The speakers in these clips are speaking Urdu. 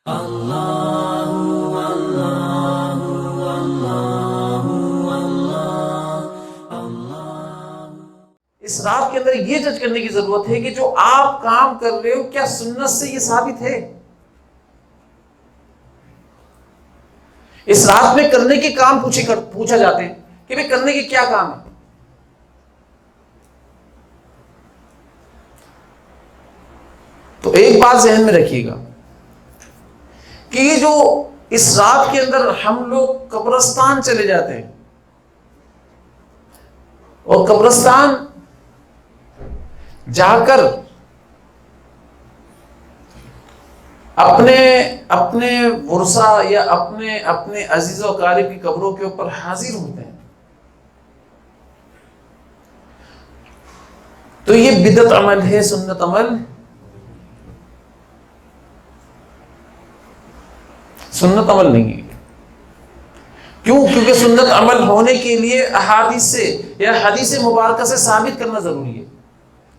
اس رات کے اندر یہ جج کرنے کی ضرورت ہے کہ جو آپ کام کر رہے ہو کیا سنت سے یہ ثابت ہے؟ اس رات میں کرنے کے کام پوچھا جاتے ہیں کہ بھئی کرنے کے کیا کام ہے؟ تو ایک بات ذہن میں رکھیے گا کہ یہ جو اس رات کے اندر ہم لوگ قبرستان چلے جاتے ہیں اور قبرستان جا کر اپنے ورثہ یا اپنے عزیز و اقارب کی قبروں کے اوپر حاضر ہوتے ہیں، تو یہ بدعت عمل ہے، سنت عمل نہیں ہے۔ کیوں؟ کیونکہ سنت عمل ہونے کے لیے احادیث سے یا حدیث مبارکہ سے ثابت کرنا ضروری ہے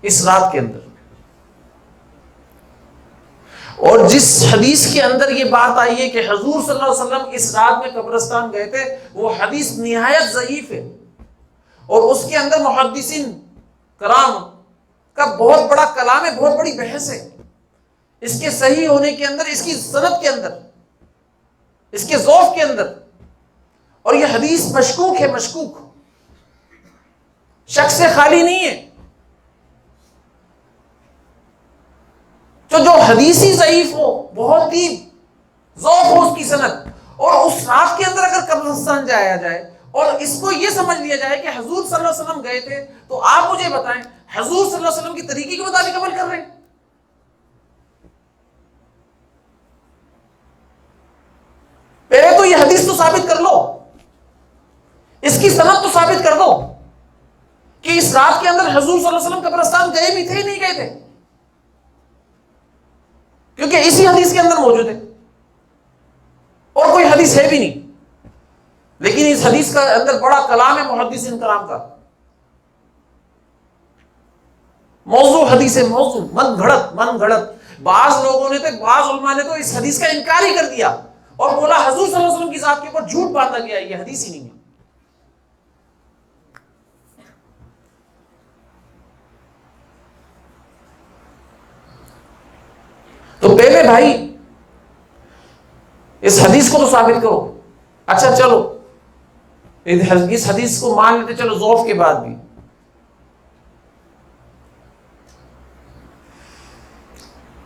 اس رات کے اندر۔ اور جس حدیث کے اندر یہ بات آئی ہے کہ حضور صلی اللہ علیہ وسلم اس رات میں قبرستان گئے تھے، وہ حدیث نہایت ضعیف ہے، اور اس کے اندر محدثین کرام کا بہت بڑا کلام ہے، بہت بڑی بحث ہے اس کے صحیح ہونے کے اندر، اس کی سند کے اندر، اس کے ضعف کے اندر۔ اور یہ حدیث مشکوک ہے، مشکوک، شک سے خالی نہیں ہے۔ جو حدیث ہی ضعیف ہو، بہت ہی ضعف ہو اس کی سند، اور اس رات کے اندر اگر قبرستان جایا جائے اور اس کو یہ سمجھ لیا جائے کہ حضور صلی اللہ علیہ وسلم گئے تھے، تو آپ مجھے بتائیں حضور صلی اللہ علیہ وسلم کی طریقے کے مطابق عمل کر رہے ہیں؟ پہلے تو یہ حدیث تو ثابت کر لو، اس کی سند تو ثابت کر دو کہ اس رات کے اندر حضور صلی اللہ علیہ وسلم قبرستان گئے بھی تھے نہیں گئے تھے، کیونکہ اسی حدیث کے اندر موجود ہے، اور کوئی حدیث ہے بھی نہیں، لیکن اس حدیث کا اندر بڑا کلام ہے محدثین کرام کا، موضوع حدیث ہے، موضوع، من گھڑت۔ بعض لوگوں نے بعض علماء نے تو اس حدیث کا انکار ہی کر دیا اور بولا حضور صلی اللہ علیہ وسلم کی ذات کے اوپر جھوٹ باندھا گیا، یہ حدیث ہی نہیں ہے۔ تو پہلے بھائی اس حدیث کو تو ثابت کرو۔ اچھا چلو اس حدیث کو مان لیتے، چلو ضعف کے بعد بھی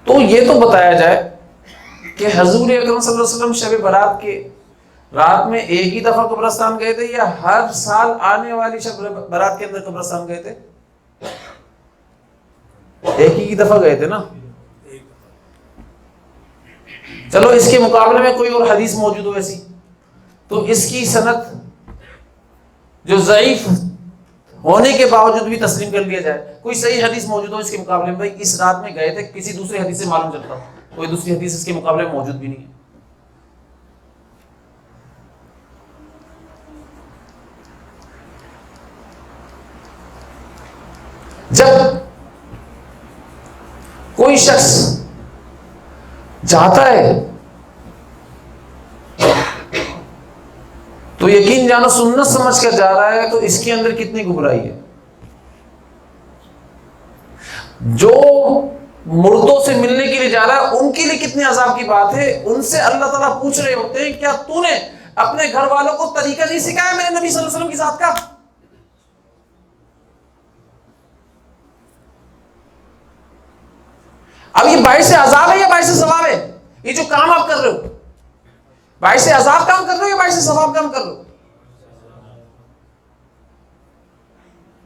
تو یہ تو بتایا جائے کہ حضور اکرم صلی اللہ علیہ وسلم شب برات کے رات میں ایک ہی دفعہ قبرستان گئے تھے، یا ہر سال آنے والی شب برات کے اندر قبرستان گئے تھے؟ ایک ہی دفعہ گئے تھے نا۔ چلو اس کے مقابلے میں کوئی اور حدیث موجود ہو ایسی، تو اس کی سند جو ضعیف ہونے کے باوجود بھی تسلیم کر لیا جائے، کوئی صحیح حدیث موجود ہو اس کے مقابلے میں، بھائی اس رات میں گئے تھے، کسی دوسری حدیث سے معلوم چلتا، کوئی دوسری حدیث اس کے مقابلے میں موجود بھی نہیں ہے۔ جب کوئی شخص جاتا ہے تو یقین جانا سنت سمجھ کر جا رہا ہے، تو اس کے اندر کتنی گمراہی ہے۔ جو مردوں سے ملنے کے لیے جا رہا ہے ان کے لیے کتنے عذاب کی بات ہے۔ ان سے اللہ تعالیٰ پوچھ رہے ہوتے ہیں کیا تو نے اپنے گھر والوں کو طریقہ نہیں سکھایا میرے نبی صلی اللہ علیہ وسلم کی ذات کا؟ اب یہ باعث عذاب ہے یا باعث ثواب ہے؟ یہ جو کام آپ کر رہے ہو باعث عذاب کام کر رہے ہو یا باعث ثواب کام کر رہے ہو؟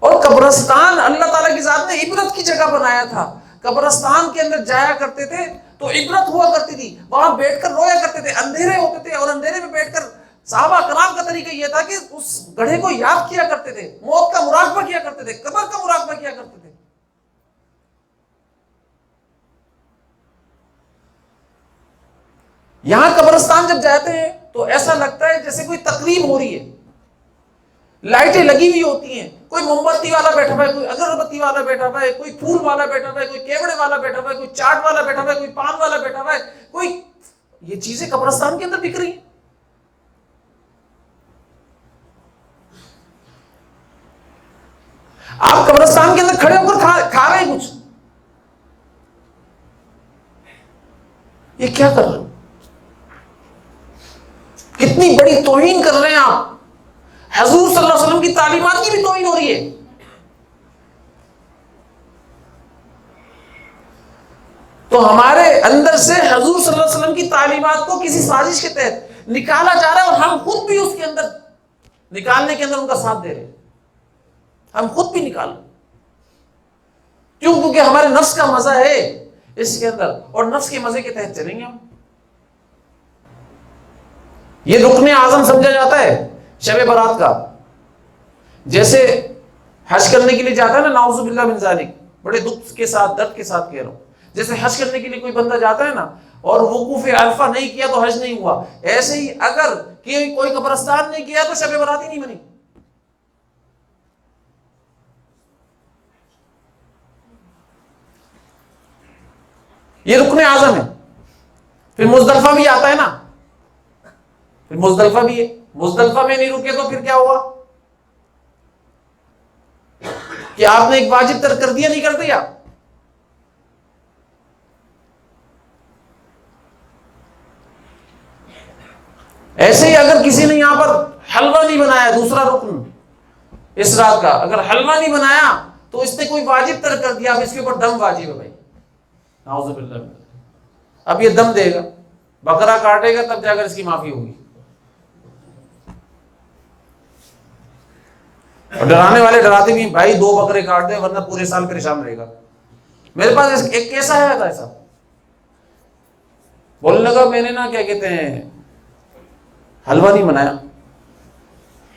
اور قبرستان اللہ تعالیٰ کی ذات نے عبرت کی جگہ بنایا تھا، قبرستان کے اندر جایا کرتے تھے تو عبرت ہوا کرتی تھی، وہاں بیٹھ کر رویا کرتے تھے، اندھیرے ہوتے تھے اور اندھیرے میں بیٹھ کر صحابہ کرام کا طریقہ یہ تھا کہ اس گڑھے کو یاد کیا کرتے تھے، موت کا مراقبہ کیا کرتے تھے، قبر کا مراقبہ کیا کرتے تھے۔ یہاں قبرستان جب جاتے ہیں تو ایسا لگتا ہے جیسے کوئی تقریب ہو رہی ہے، لائٹیں لگی ہوئی ہوتی ہیں، کوئی موم بتی والا بیٹھا ہوا ہے، کوئی اگربتی والا بیٹھا ہوا ہے، کوئی پھول والا بیٹھا ہوا ہے، کوئی کیوڑے والا بیٹھا ہوا ہے، کوئی چاٹ والا بیٹھا ہوا ہے، کوئی پان والا بیٹھا ہوا ہے، کوئی یہ چیزیں قبرستان کے اندر بک رہی ہیں. آپ قبرستان کے اندر کھڑے ہو کر کھا رہے ہیں کچھ. یہ کیا کر رہے ہو؟ کتنی بڑی توہین کر رہے ہیں آپ. حضور صلی اللہ علیہ وسلم کی تعلیمات کی بھی توہین ہو رہی ہے. تو ہمارے اندر سے حضور صلی اللہ علیہ وسلم کی تعلیمات کو کسی سازش کے تحت نکالا جا رہا ہے اور ہم خود بھی اس کے اندر نکالنے کے اندر ان کا ساتھ دے رہے ہیں. ہم خود بھی نکال رہے. کیوں؟ کیونکہ ہمارے نفس کا مزہ ہے اس کے اندر اور نفس کے مزے کے تحت چلیں گے ہم. یہ رکن اعظم سمجھا جاتا ہے شب برات کا. جیسے حج کرنے کے لیے جاتا ہے نا، نعوذ باللہ من ذالک، بڑے دکھ کے ساتھ درد کے ساتھ کہہ رہا ہوں، جیسے حج کرنے کے لیے کوئی بندہ جاتا ہے نا اور وقوف عرفہ نہیں کیا تو حج نہیں ہوا، ایسے ہی اگر کوئی قبرستان نہیں کیا تو شب برات ہی نہیں بنی. یہ رکن اعظم ہے. پھر مزدلفہ بھی آتا ہے نا، پھر مزدلفہ بھی ہے. مزدلفہ میں نہیں رکے تو پھر کیا ہوا کہ آپ نے ایک واجب ترک کر دیا، نہیں کر دیا. ایسے ہی اگر کسی نے یہاں پر حلوہ نہیں بنایا، دوسرا رکن اس رات کا، اگر حلوہ نہیں بنایا تو اس نے کوئی واجب ترک کر دیا. اب اس کے اوپر دم واجب ہے بھائی، نعوذ باللہ. اب یہ دم دے گا، بکرا کاٹے گا، تب جا کر اس کی معافی ہوگی. اور ڈرانے والے ڈراتے بھی بھائی 2 بکرے کاٹ دے ورنہ پورے سال پریشان رہے گا. میرے پاس ایک کیسا ہے تھا ایسا، بولنے لگا میں نے نا کیا کہتے ہیں حلوہ نہیں بنایا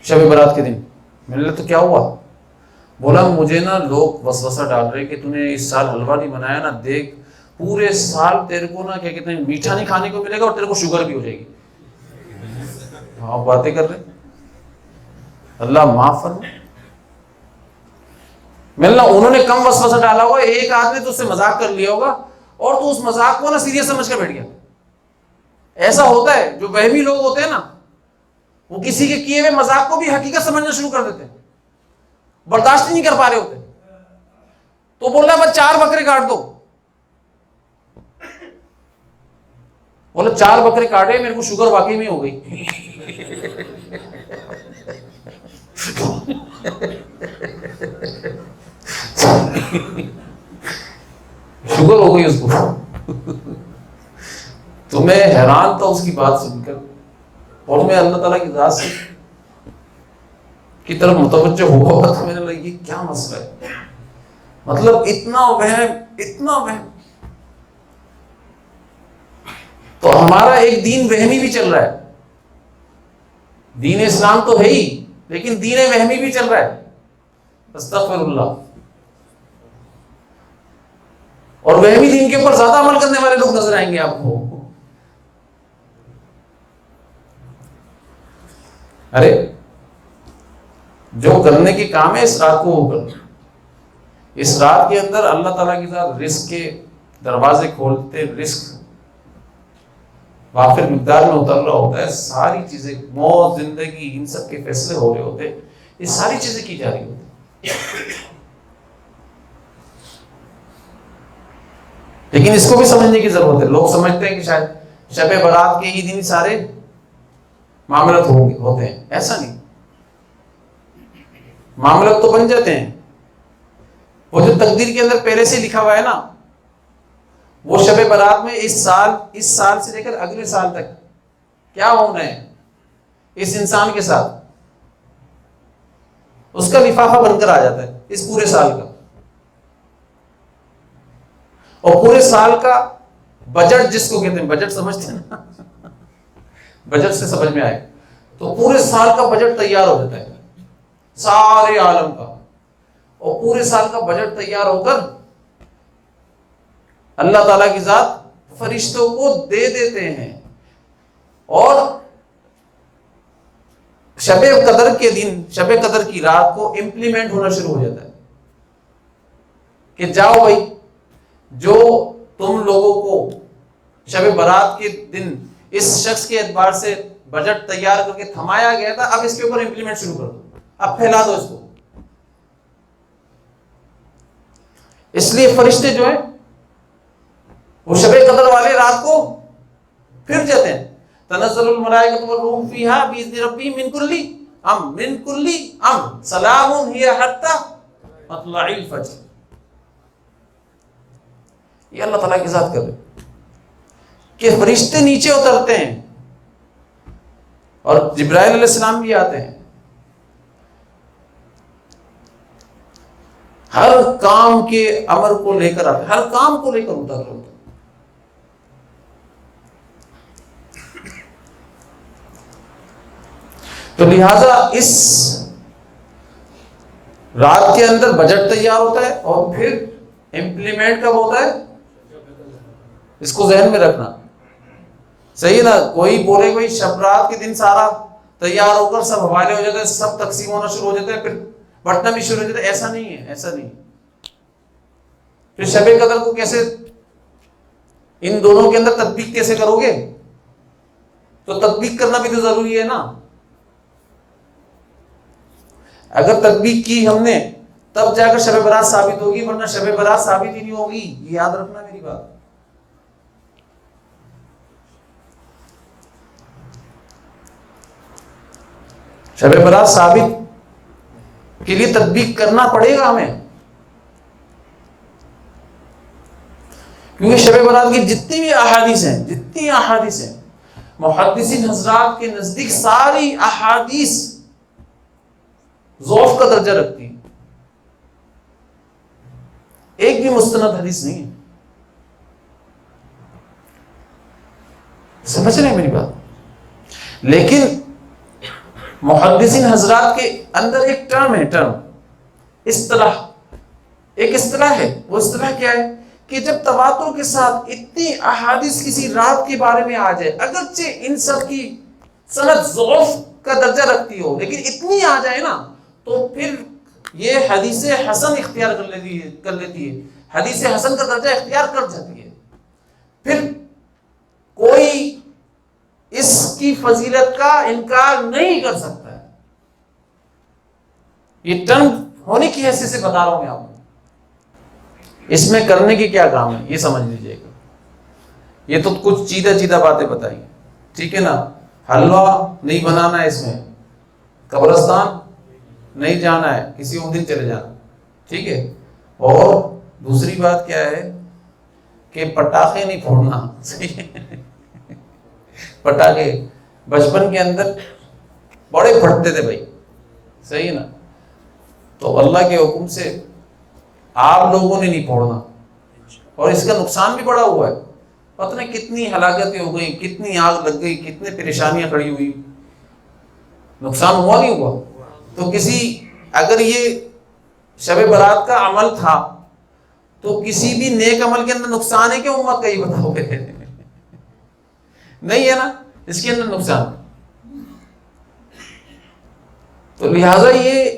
شب برات کے دن. میں نے تو کیا ہوا؟ بولا مجھے نا لوگ وسوسہ ڈال رہے کہ تو نے اس سال حلوہ نہیں بنایا نا، دیکھ پورے سال تیرے کو نا کیا کہتے ہیں میٹھا نہیں کھانے کو ملے گا اور تیرے کو شوگر بھی ہو جائے گی. ہاں باتیں کر رہے، اللہ معاف فرمائے. ملنا انہوں نے کم وسوسہ ڈالا ہوگا، ایک آدمی تو اس سے مذاق کر لیا ہوگا اور تو اس مذاق کو نا سیریس سمجھ کر بیٹھ گیا. ایسا ہوتا ہے، جو وہمی لوگ ہوتے ہیں نا وہ کسی کے کیے ہوئے مذاق کو بھی حقیقت سمجھنا شروع کر دیتے ہیں، برداشت نہیں کر پا رہے ہوتے. تو بول رہا ہے 4 بکرے کاٹ دو. بولا 4 بکرے کاٹے، میرے کو شوگر واقعی میں ہو گئی. شوگر ہو گئی اس کو. تو میں حیران تھا اس کی بات سن کر، اور میں اللہ تعالیٰ کی ذات سے کی طرف متوجہ ہوا تو میں نے لگا یہ کیا مسئلہ ہے. مطلب اتنا وہم. تو ہمارا ایک دین وہمی بھی چل رہا ہے. دین اسلام تو ہے ہی لیکن دین وہمی بھی چل رہا ہے. استغفر اللہ. اور وہمی دین کے اوپر زیادہ عمل کرنے والے لوگ نظر آئیں گے آپ کو. ارے جو کرنے کے کام ہے اس رات کو وہ کرنا. اس رات کے اندر اللہ تعالیٰ کی ذات رزق کے دروازے کھولتے، رزق وافر مقدار میں اتر رہا ہوتا ہے. ساری چیزیں، موت، زندگی، ان سب کے فیصلے ہو رہے ہوتے، یہ ساری چیزیں کی جا رہی ہوتی. لیکن اس کو بھی سمجھنے کی ضرورت ہے. لوگ سمجھتے ہیں کہ شاید شب برات کے ہی دن سارے معاملات ہوتے ہیں. ایسا نہیں، معاملات تو بن جاتے ہیں. وہ جو تقدیر کے اندر پہلے سے لکھا ہوا ہے نا، وہ شب برات میں اس سال سے لے کر اگلے سال تک کیا ہونا ہے اس انسان کے ساتھ، اس کا لفافہ بن کر آ جاتا ہے اس پورے سال کا. اور پورے سال کا بجٹ جس کو کہتے ہیں، بجٹ سمجھتے ہیں نا، بجٹ سے سمجھ میں آئے تو پورے سال کا بجٹ تیار ہو جاتا ہے سارے عالم کا. اور پورے سال کا بجٹ تیار ہو کر اللہ تعالیٰ کی ذات فرشتوں کو دے دیتے ہیں اور شب قدر کے دن، شب قدر کی رات کو امپلیمنٹ ہونا شروع ہو جاتا ہے کہ جاؤ بھائی، جو تم لوگوں کو شب برات کے دن اس شخص کے اعتبار سے بجٹ تیار کر کے تھمایا گیا تھا، اب اس کے اوپر امپلیمنٹ شروع کر دو، اب پھیلا دو اس کو. اس لیے فرشتے جو ہیں وہ شب قدر والے رات کو پھر جاتے ہیں. تنزل الملائکۃ والروح فیہا باذن ربہم من کل امر سلام ہی حتی مطلع الفجر. یہ اللہ تعالیٰ کی ذات کر رہے کہ فرشتے نیچے اترتے ہیں اور جبرائیل علیہ السلام بھی آتے ہیں، ہر کام کے امر کو لے کر آتے ہیں، ہر کام کو لے کر اتر رہے ہوتے ہیں. تو لہذا اس رات کے اندر بجٹ تیار ہوتا ہے اور پھر امپلیمنٹ کب ہوتا ہے، اس کو ذہن میں رکھنا. صحیح نا؟ کوئی بولے کوئی شب رات کے دن سارا تیار ہو کر سب حوالے ہو جاتے ہیں، سب تقسیم ہونا شروع ہو جاتے ہیں، پھر بٹنا بھی شروع ہو جاتا ہے. ایسا نہیں ہے، ایسا نہیں. پھر شب قدر کو کیسے ان دونوں کے اندر تطبیق کیسے کرو گے؟ تو تطبیق کرنا بھی تو ضروری ہے نا. اگر تطبیق کی ہم نے تب جا کر شب برات ثابت ہوگی، ورنہ شب برات ثابت ہی نہیں ہوگی. یہ یاد رکھنا میری بات. شب برات ثابت کے لیے تطبیق کرنا پڑے گا ہمیں، کیونکہ شب برات کی جتنی بھی احادیث ہیں محدثین حضرات کے نزدیک ساری احادیث ضعف کا درجہ رکھتی ہیں. ایک بھی مستند حدیث نہیں ہے. سمجھ رہے ہیں میری بات؟ لیکن محدثین حضرات کے اندر ایک ٹرم ہے، اصطلاح، ایک اصطلاح ہے. وہ اصطلاح کیا ہے کہ جب تواتر کے ساتھ اتنی احادیث کسی رات کے بارے میں آ جائے، اگرچہ ان سب کی سند ضعف کا درجہ رکھتی ہو، لیکن اتنی آ جائے نا تو پھر یہ حدیث حسن اختیار کر لیتی ہے، حدیث حسن کا درجہ اختیار کر جاتی ہے. پھر کوئی اس کی فضیلت کا انکار نہیں کر سکتا ہے. یہ ٹرم ہونے کی حیثیت سے بتا رہا ہوں میں آپ کو. اس میں کرنے کی کیا کام ہے یہ سمجھ لیجیے گا. یہ تو کچھ چیدہ باتیں بتائیں، ٹھیک ہے نا. حلوہ نہیں بنانا ہے، اس میں قبرستان نہیں جانا ہے، کسی اور دن چلے جانا، ٹھیک ہے. اور دوسری بات کیا ہے کہ پٹاخے نہیں پھوڑنا. پٹاخے بچپن کے اندر بڑے پھٹتے تھے بھائی، صحیح ہے نا. تو اللہ کے حکم سے آپ لوگوں نے نہیں پھوڑنا، اور اس کا نقصان بھی بڑا ہوا ہے. پتہ نہیں کتنی ہلاکتیں ہو گئی، کتنی آگ لگ گئی، کتنے پریشانیاں کھڑی ہوئی. نقصان ہوا نہیں ہوا؟ تو اگر یہ شب برات کا عمل تھا تو کسی بھی نیک عمل کے اندر نقصان ہے کہ امت کا؟ یہ بتاؤ گے؟ نہیں ہے نا، اس کے اندر نقصان. تو لہٰذا یہ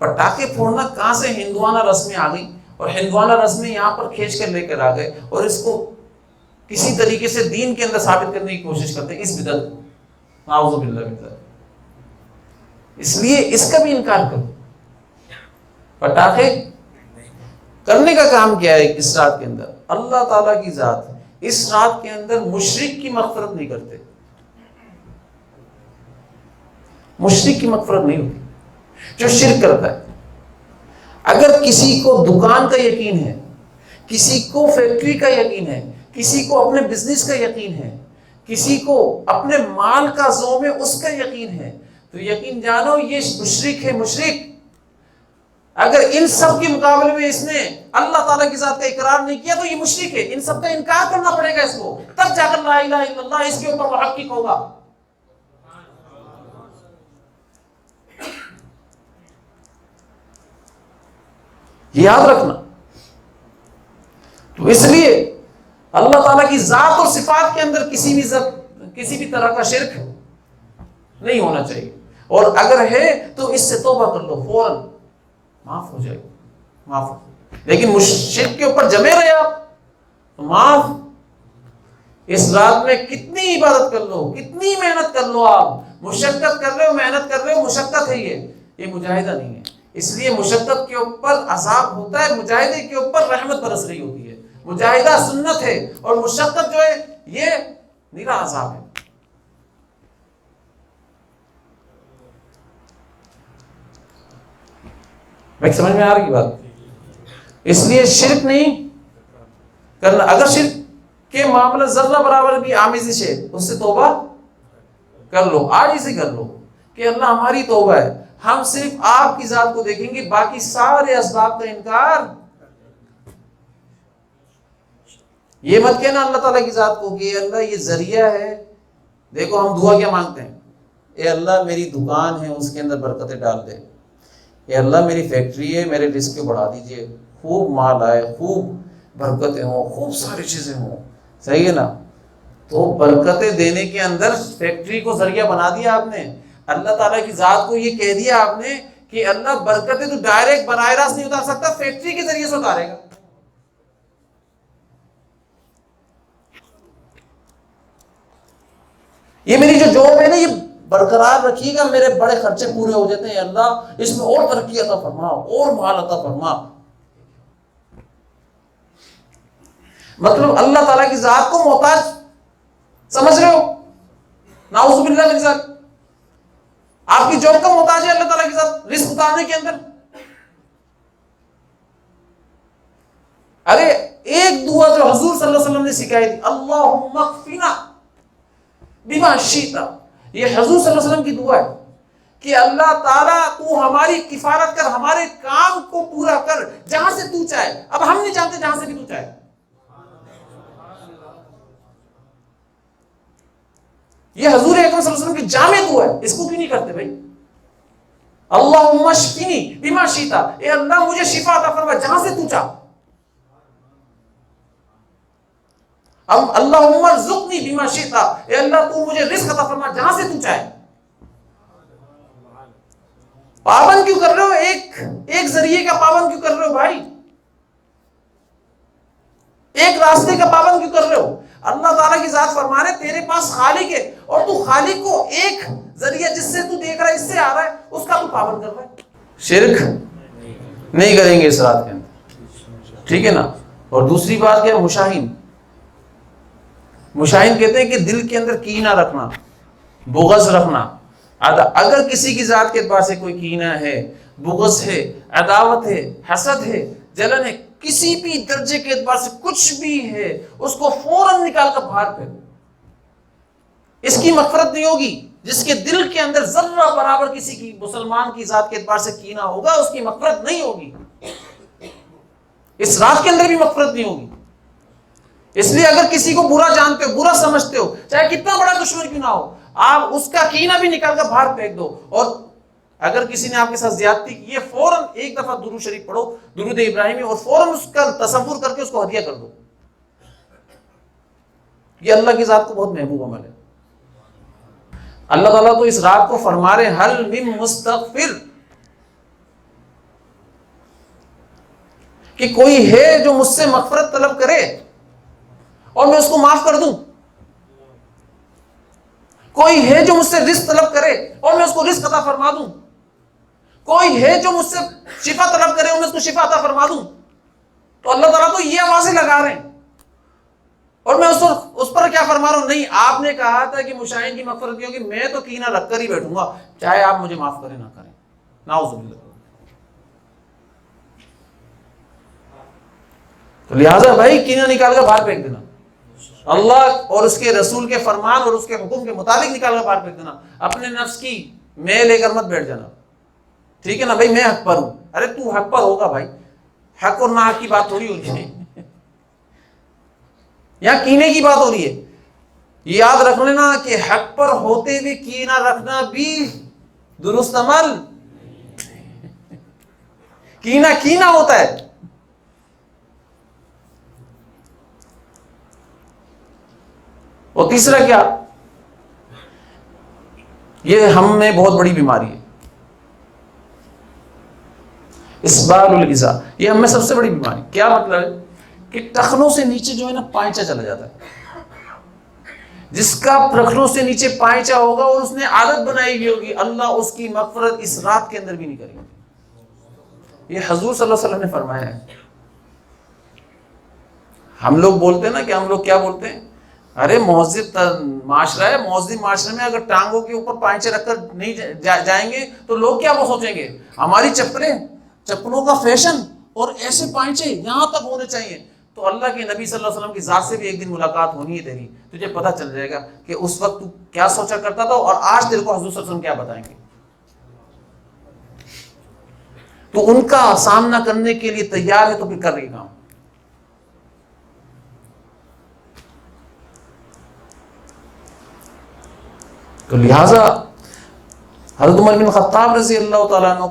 پٹاخے پھوڑنا کہاں سے ہندوانہ رسمیں آ گئی، اور ہندوانہ رسمیں یہاں پر کھینچ کر لے کر آ گئے، اور اس کو کسی طریقے سے دین کے اندر ثابت کرنے کی کوشش کرتے ہیں، اس بدعت کو. اعوذ باللہ من ذلک. اس لیے اس کا بھی انکار کرو. پٹاخے کرنے کا کام کیا ہے اس رات کے اندر؟ اللہ تعالیٰ کی ذات اس رات کے اندر مشرک کی مغفرت نہیں کرتے. مشرک کی مغفرت نہیں ہوتی جو شرک کرتا ہے. اگر کسی کو دکان کا یقین ہے، کسی کو فیکٹری کا یقین ہے، کسی کو اپنے بزنس کا یقین ہے، کسی کو اپنے مال کا زوم ہے، اس کا یقین ہے، تو یقین جانو یہ مشرک ہے. مشرک اگر ان سب کے مقابلے میں اس نے اللہ تعالیٰ کی ذات کا اقرار نہیں کیا تو یہ مشرک ہے. ان سب کا انکار کرنا پڑے گا اس کو، تب جا کر لا الہ الا اللہ اس کے اوپر محقق ہوگا. یاد رکھنا. تو اس لیے اللہ تعالیٰ کی ذات اور صفات کے اندر کسی بھی طرح کا شرک نہیں ہونا چاہیے، اور اگر ہے تو اس سے توبہ کر لو، فوراً معاف ہو جائے، لیکن شرک کے اوپر جمے رہے آپ تو معاف اس رات میں کتنی عبادت کر لو، کتنی محنت کر لو، آپ مشقت کر رہے ہو، محنت کر رہے ہو، مشقت ہے یہ مجاہدہ نہیں ہے. اس لیے مشقت کے اوپر عذاب ہوتا ہے، مجاہدے کے اوپر رحمت برس رہی ہوتی ہے. مجاہدہ سنت ہے اور مشقت جو ہے یہ نیرا عذاب ہے. میں سمجھ میں آ رہی بات؟ اس لیے شرک نہیں کرنا. اگر شرک کے معاملہ ذرہ برابر بھی آمیزش ہے اس سے توبہ کر لو، آج ہی سے کر لو کہ اللہ ہماری توبہ ہے، ہم صرف آپ کی ذات کو دیکھیں گے، باقی سارے اسباب کا انکار. یہ مت کہنا اللہ تعالیٰ کی ذات کو کہ اللہ یہ ذریعہ ہے. دیکھو ہم دعا کیا مانگتے ہیں، اے اللہ میری دکان ہے اس کے اندر برکتیں ڈال دے، اے اللہ میری فیکٹری ہے میرے رزق کو بڑھا دیجئے، خوب مال آئے، خوب برکتیں ہوں، خوب ساری چیزیں ہوں. صحیح ہے نا؟ تو برکتیں دینے کے اندر فیکٹری کو ذریعہ بنا دیا آپ نے. اللہ تعالیٰ کی ذات کو یہ کہہ دیا آپ نے کہ اللہ برکتیں تو ڈائریکٹ براہ راست نہیں اتار سکتا، فیکٹری کے ذریعے سے اتارے گا. یہ میری جو جاب ہے نا یہ برقرار رکھیے گا، میرے بڑے خرچے پورے ہو جاتے ہیں، اللہ اس میں اور ترقی عطا فرما، اور مال عطا فرما. مطلب اللہ تعالیٰ کی ذات کو محتاج سمجھ رہے ہو؟ نعوذ باللہ من ذلک. آپ کی جاب کا محتاج ہے اللہ تعالیٰ کی ذات رزق اتارنے کے اندر. ارے ایک دعا جو حضور صلی اللہ علیہ وسلم نے سکھائی تھی، اللہم اکفنا بما شئت، یہ حضور صلی اللہ علیہ وسلم کی دعا ہے کہ اللہ تعالیٰ تو ہماری کفارت کر، ہمارے کام کو پورا کر جہاں سے تو چاہے. اب ہم نہیں جانتے جہاں سے بھی تو چاہے. یہ حضور اکرم صلی اللہ علیہ وسلم کی جامع دعا ہے، اس کو کیوں نہیں کرتے بھائی؟ اللہم اشفنی بما شئت، اے اللہ مجھے شفا عطا فرما جہاں سے تو چاہ. اللہم ارزقنی بما شئت، اے اللہ تو مجھے رزق عطا فرما جہاں سے تو چاہے. پابند کیوں کر رہے ہو؟ ایک ذریعے کا پابند کیوں کر رہے ہو بھائی؟ ایک راستے کا پابند کیوں کر رہے ہو؟ اللہ تعالیٰ کی ذات فرمانے تیرے پاس خالق ہے اور تو خالق کو ایک ذریعہ جس سے تو دیکھ رہا ہے، اس سے آ رہا ہے، اس کا تو پابند کر رہا ہے. شرک نہیں کریں گے اس رات کے اندر، ٹھیک ہے نا؟ اور دوسری بات کیا؟ مشاہین. مشاہین کہتے ہیں کہ دل کے اندر کینہ رکھنا، بغض رکھنا. اگر کسی کی ذات کے اعتبار سے کوئی کینہ ہے، بغض ہے، عداوت ہے، حسد ہے، جلن ہے، کسی بھی درجے کے اعتبار سے کچھ بھی ہے، اس کو فوراً نکال کر باہر پھینک. اس کی مغفرت نہیں ہوگی. جس کے دل کے اندر ذرہ برابر کسی کی مسلمان کی ذات کے اعتبار سے کینہ ہوگا، اس کی مغفرت نہیں ہوگی. اس رات کے اندر بھی مغفرت نہیں ہوگی. اس لیے اگر کسی کو برا جانتے ہو، برا سمجھتے ہو، چاہے کتنا بڑا دشمن کیوں نہ ہو، آپ اس کا کینہ بھی نکال کر باہر پھینک دو. اور اگر کسی نے آپ کے ساتھ زیادتی کی ہے، فوراً ایک دفعہ درود شریف پڑھو، درود ابراہیمی، اور فوراً اس کا تصور کر کے اس کو ہدیہ کر دو. یہ اللہ کی ذات کو بہت محبوب عمل ہے. اللہ تعالیٰ تو اس رات کو فرما رہے حل من مستغفر، کہ کوئی ہے جو مجھ سے مغفرت طلب کرے اور میں اس کو معاف کر دوں. کوئی ہے جو مجھ سے رزق طلب کرے اور میں اس کو رزق عطا فرما دوں. کوئی ہے جو مجھ سے شفا طلب کرے اور میں اس کو شفا عطا فرما دوں. تو اللہ تعالیٰ تو یہ آوازیں لگا رہے ہیں اور میں اس پر کیا فرما رہا ہوں؟ نہیں، آپ نے کہا تھا کہ مشاہین کی مغفرت نہیں ہوگی، میں تو کینہ رکھ کر ہی بیٹھوں گا، چاہے آپ مجھے معاف کریں نہ کریں. نعوذ باللہ. تو لہٰذا بھائی کینہ نکال کر باہر پھینک دینا، اللہ اور اس کے رسول کے فرمان اور اس کے حکم کے مطابق نکال کر باہر پھینک دینا. اپنے نفس کی میں لے کر مت بیٹھ جانا، ٹھیک ہے نا بھائی؟ میں حق پر ہوں. ارے تو حق پر ہوگا بھائی، حق اور نہ حق کی بات تھوڑی ہو رہی ہے، یہاں کینے کی بات ہو رہی ہے. یاد رکھ لینا کہ حق پر ہوتے ہوئے کینہ رکھنا بھی درست عمل. کینہ ہوتا ہے. اور تیسرا کیا؟ یہ ہم میں بہت بڑی بیماری ہے، اسبال الغذا. یہ ہم میں سب سے بڑی بیماری. کیا مطلب ہے؟ کہ ٹخنوں سے نیچے جو ہے نا پائنچا چلا جاتا ہے. جس کا رکھنوں سے نیچے پائچہ ہوگا اور اس نے عادت بنائی ہوئی ہوگی، اللہ اس کی مغفرت اس رات کے اندر بھی نہیں کرے گا۔ یہ حضور صلی اللہ علیہ وسلم نے فرمایا ہے۔ ہم لوگ بولتے ہیں نا کہ ہم لوگ کیا بولتے ہیں، ارے مہذب معاشرہ ہے، مہذب معاشرے میں اگر ٹانگوں کے اوپر پائچے رکھ کر نہیں جائیں گے تو لوگ کیا وہ سوچیں گے، ہماری چپلوں کا فیشن اور ایسے پائچے یہاں تک ہونے چاہیے۔ تو اللہ کے نبی صلی اللہ علیہ وسلم کی ذات سے بھی ایک دن ملاقات ہونی ہے تیری، تجھے پتہ چل جائے گا کہ اس وقت تو کیا سوچا کرتا تھا اور آج تیرے کو حضور صلی اللہ علیہ وسلم کیا بتائیں گے۔ تو ان کا سامنا کرنے کے لیے تیار ہے تو پھر کر رہی کام۔ تو لہٰذا حضرت عمر بن خطاب رضی اللہ تعالیٰ عنہ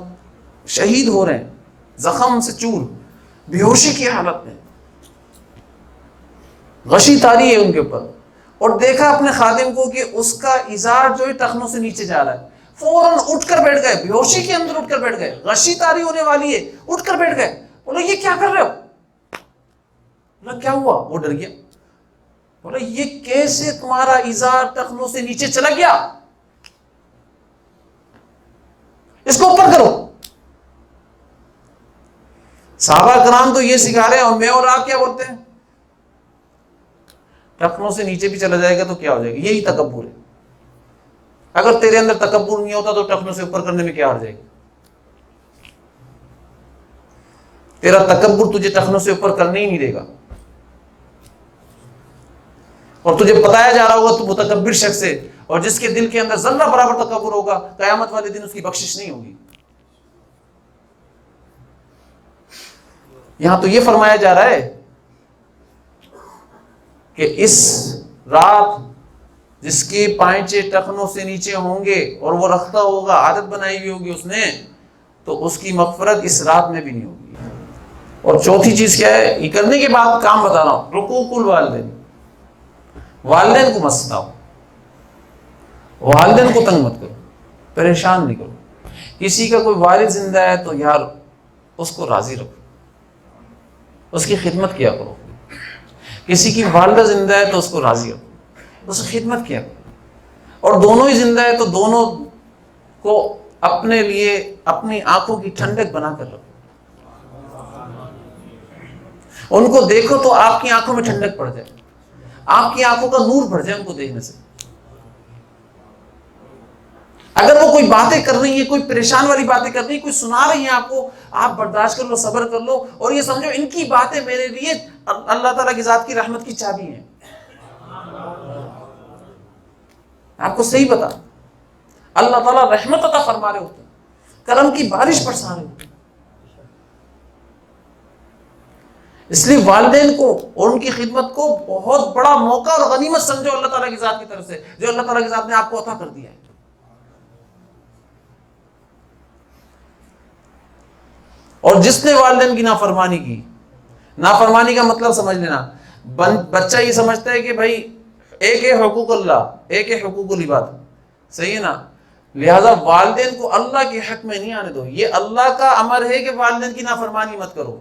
شہید ہو رہے ہیں، زخم سے چور، بے ہوشی کی حالت میں، غشی تاری ہے ان کے اوپر، اور دیکھا اپنے خادم کو کہ اس کا ازار جو ہے ٹخنوں سے نیچے جا رہا ہے، فوراً اٹھ کر بیٹھ گئے، بے ہوشی کے اندر اٹھ کر بیٹھ گئے، غشی تاری ہونے والی ہے، اٹھ کر بیٹھ گئے۔ بولا یہ کیا کر رہے ہو؟ بولا کیا ہوا؟ وہ ڈر گیا، بولا یہ کیسے تمہارا ازار ٹخنوں سے نیچے چلا گیا؟ اس کو اوپر کرو۔ صحابہ کرام تو یہ سکھا رہے ہیں اور میں اور آپ کیا بولتے ہیں، ٹخنوں سے نیچے بھی چلا جائے گا تو کیا ہو جائے گا، یہی تکبر ہے۔ اگر تیرے اندر تکبر نہیں ہوتا تو ٹخنوں سے اوپر کرنے میں کیا ہر جائے گی؟ تیرا تکبر تجھے ٹخنوں سے اوپر کرنے ہی نہیں دے گا، اور تجھے بتایا جا رہا ہوگا تو متکبر شخص ہے، اور جس کے دل کے اندر ذرہ برابر تکبر ہوگا قیامت والے دن اس کی بخشش نہیں ہوگی۔ یہاں تو یہ فرمایا جا رہا ہے کہ اس رات جس کے پائچے ٹخنوں سے نیچے ہوں گے اور وہ رکھتا ہوگا، عادت بنائی ہوئی ہوگی اس نے، تو اس کی مغفرت اس رات میں بھی نہیں ہوگی۔ اور چوتھی چیز کیا ہے، یہ کرنے کے بعد کام بتا رہا ہوں، حقوق الوالدین، والدین کو مت ستاؤ، والدین کو تنگ مت کرو، پریشان نہیں کرو۔ کسی کا کوئی والد زندہ ہے تو یار اس کو راضی رکھو، اس کی خدمت کیا کرو۔ کسی کی والدہ زندہ ہے تو اس کو راضی رکھو، اس کی خدمت کیا کرو۔ اور دونوں ہی زندہ ہے تو دونوں کو اپنے لیے اپنی آنکھوں کی ٹھنڈک بنا کر رکھو۔ ان کو دیکھو تو آپ کی آنکھوں میں ٹھنڈک پڑ جائے، آپ کی آنکھوں کا نور بڑھ جائے ان کو دیکھنے سے۔ اگر وہ کوئی باتیں کر رہی ہیں، کوئی پریشان والی باتیں کر رہی ہیں، کوئی سنا رہی ہیں آپ کو، آپ برداشت کر لو، صبر کر لو، اور یہ سمجھو ان کی باتیں میرے لیے اللہ تعالیٰ کی ذات کی رحمت کی چابی ہیں۔ آپ کو صحیح پتا، اللہ تعالیٰ رحمت عطا فرما رہے ہوتے ہیں، کرم کی بارش برسا رہے ہوتے ہیں۔ اس لیے والدین کو اور ان کی خدمت کو بہت بڑا موقع اور غنیمت سمجھو اللہ تعالیٰ کی ذات کی طرف سے، جو اللہ تعالیٰ کی ذات نے آپ کو عطا کر دیا ہے۔ اور جس نے والدین کی نافرمانی کی، نافرمانی کا مطلب سمجھ لینا، بچہ یہ سمجھتا ہے کہ بھائی ایک ہے حقوق اللہ، ایک ہے حقوق العباد، صحیح ہے نا؟ لہذا والدین کو اللہ کے حق میں نہیں آنے دو، یہ اللہ کا امر ہے کہ والدین کی نافرمانی مت کرو۔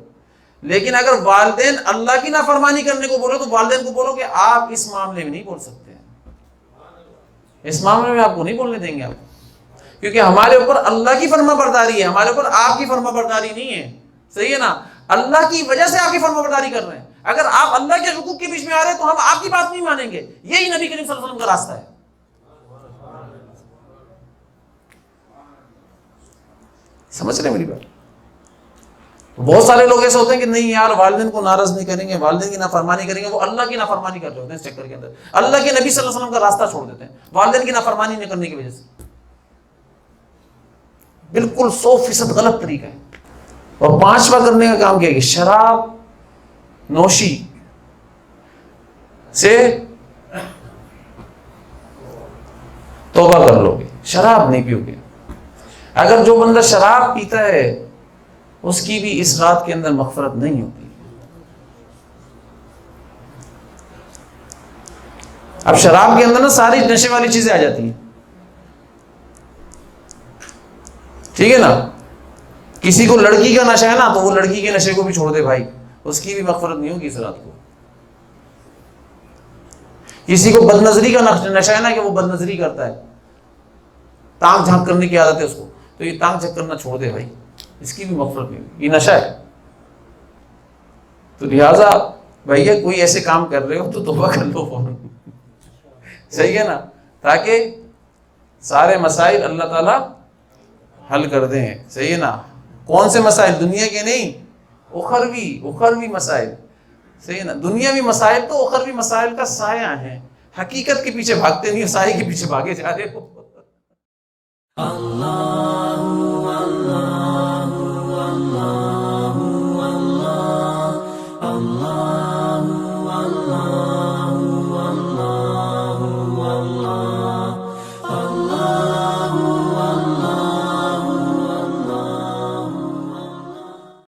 لیکن اگر والدین اللہ کی نافرمانی کرنے کو بولو تو والدین کو بولو کہ آپ اس معاملے میں نہیں بول سکتے، اس معاملے میں آپ کو نہیں بولنے دیں گے آپ، کیونکہ ہمارے اوپر اللہ کی فرما برداری ہے، ہمارے اوپر آپ کی فرما برداری نہیں ہے، صحیح ہے نا؟ اللہ کی وجہ سے آپ کی فرما برداری کر رہے ہیں۔ اگر آپ اللہ کے حقوق کے بیچ میں آ رہے ہیں تو ہم آپ کی بات نہیں مانیں گے۔ یہی نبی کریم صلی اللہ علیہ وسلم کا راستہ ہے۔ سمجھ رہے ہیں میری بات؟ بہت سارے لوگ ایسے ہوتے ہیں کہ نہیں یار والدین کو ناراض نہیں کریں گے، والدین کی نافرمانی کریں گے، وہ اللہ کی نافرمانی کر رہے ہوتے ہیں اس چکر کے اندر، اللہ کے نبی صلی اللہ علیہ وسلم کا راستہ چھوڑ دیتے ہیں والدین کی نافرمانی نہیں کرنے کی وجہ سے۔ بالکل 100% غلط طریقہ ہے۔ اور پانچواں کرنے کا کام کیا ہے کہ شراب نوشی سے توبہ کر لو گے، شراب نہیں پیو گے۔ اگر جو بندہ شراب پیتا ہے اس کی بھی اس رات کے اندر مغفرت نہیں ہوتی۔ اب شراب کے اندر نا ساری نشے والی چیزیں آ جاتی ہیں، ٹھیک ہے نا؟ کسی کو لڑکی کا نشہ ہے نا تو وہ لڑکی کے نشے کو بھی چھوڑ دے بھائی، اس کی بھی مغفرت نہیں ہوگی اس رات کو۔ کسی کو بد نظری کا نشہ ہے نا کہ وہ بد نظری کرتا ہے، تانگ جھانک کرنے کی عادت ہے اس کو، تو یہ تانگ جھانک کرنا چھوڑ دے بھائی، اس کی بھی مغفرت نہیں، یہ نشہ ہے۔ تو لہٰذا بھیا کوئی ایسے کام کر رہے ہو تو توبہ کر لو فوراً، صحیح ہے نا، تاکہ سارے مسائل اللہ تعالیٰ حل کر دیں، صحیح ہے نا۔ کون سے مسائل؟ دنیا کے نہیں، اخروی مسائل، صحیح ہے نا۔ دنیاوی مسائل تو اخروی مسائل کا سایہ ہیں، حقیقت کے پیچھے بھاگتے نہیں، سائے کے پیچھے بھاگے جا رہے ہو۔